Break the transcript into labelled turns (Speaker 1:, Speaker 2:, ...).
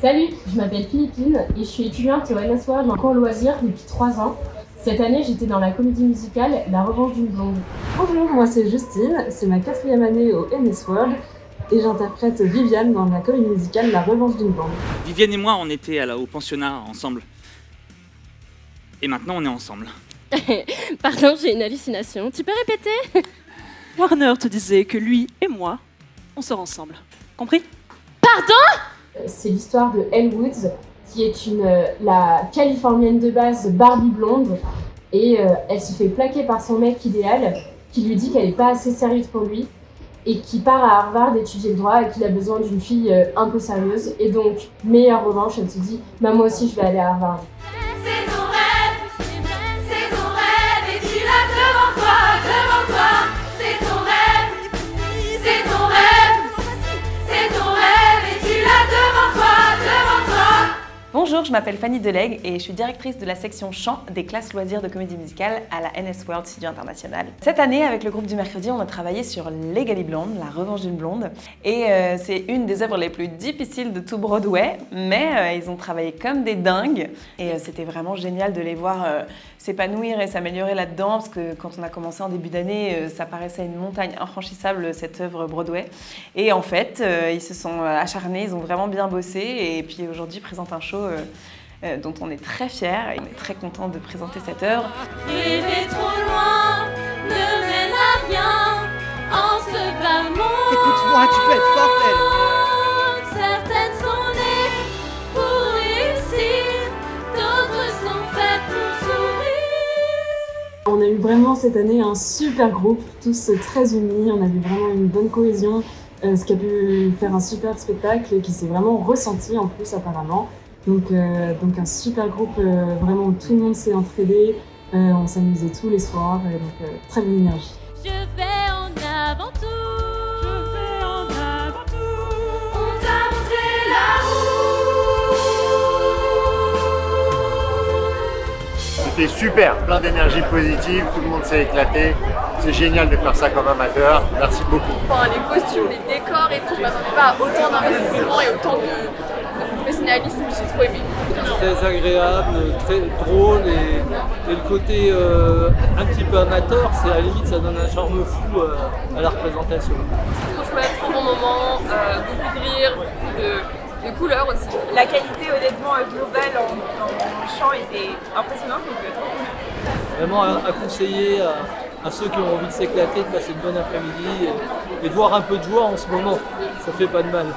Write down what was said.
Speaker 1: Salut, je m'appelle Philippine et je suis étudiante au NS World en cours loisirs depuis 3 ans. Cette année, j'étais dans la comédie musicale La Revanche d'une blonde.
Speaker 2: Bonjour, moi c'est Justine, c'est ma 4e année au NS World et j'interprète Viviane dans la comédie musicale La Revanche d'une blonde.
Speaker 3: Viviane et moi, on était au pensionnat ensemble. Et maintenant, on est ensemble.
Speaker 4: Pardon, j'ai une hallucination. Tu peux répéter?
Speaker 5: Warner te disait que lui et moi, on sort ensemble. Compris?
Speaker 4: Pardon?
Speaker 1: C'est l'histoire de Elle Woods, qui est la californienne de base Barbie blonde. Et elle se fait plaquer par son mec idéal, qui lui dit qu'elle n'est pas assez sérieuse pour lui, et qui part à Harvard étudier le droit et qu'il a besoin d'une fille un peu sérieuse. Et donc, meilleure revanche, elle se dit « moi aussi, je vais aller à Harvard ».
Speaker 6: Bonjour, je m'appelle Fanny Delegue et je suis directrice de la section chant des classes loisirs de comédie musicale à la NS World Studio International. Cette année, avec le groupe du mercredi, on a travaillé sur Legally Blonde, La Revanche d'une blonde. Et c'est une des œuvres les plus difficiles de tout Broadway, mais ils ont travaillé comme des dingues. Et c'était vraiment génial de les voir s'épanouir et s'améliorer là-dedans, parce que quand on a commencé en début d'année, ça paraissait une montagne infranchissable, cette œuvre Broadway. Et en fait, ils se sont acharnés, ils ont vraiment bien bossé, et puis aujourd'hui, ils présentent un show dont on est très fiers et on est très content de présenter cette œuvre.
Speaker 4: Rêver trop loin ne mène à rien en ce bas monde.
Speaker 7: Écoute-moi, tu peux être forte, elle.
Speaker 4: Certaines sont nées pour réussir, d'autres sont faites pour sourire.
Speaker 2: On a eu vraiment cette année un super groupe, tous très unis, on a vu vraiment une bonne cohésion, ce qui a pu faire un super spectacle et qui s'est vraiment ressenti en plus apparemment. Donc un super groupe, vraiment où tout le monde s'est entraidé, on s'amusait tous les soirs, donc très bonne énergie.
Speaker 4: Je vais en avant tout. On t'a montré la route.
Speaker 8: C'était super, plein d'énergie positive, tout le monde s'est éclaté. C'est génial de faire ça comme amateur. Merci beaucoup.
Speaker 9: Les costumes, les décors et tout, je m'attendais pas à autant d'investissement et autant de professionnalisme, j'ai trop aimé.
Speaker 10: Très agréable, très drôle et le côté un petit peu amateur, c'est à la limite ça donne un charme fou à la représentation.
Speaker 9: C'est trop chouette, trop bon moment, beaucoup de rire, beaucoup de couleurs aussi.
Speaker 11: La qualité honnêtement globale en chant était impressionnante, donc trop cool.
Speaker 10: Vraiment à conseiller à ceux qui ont envie de s'éclater, de passer une bonne après-midi et de voir un peu de joie en ce moment, ça fait pas de mal.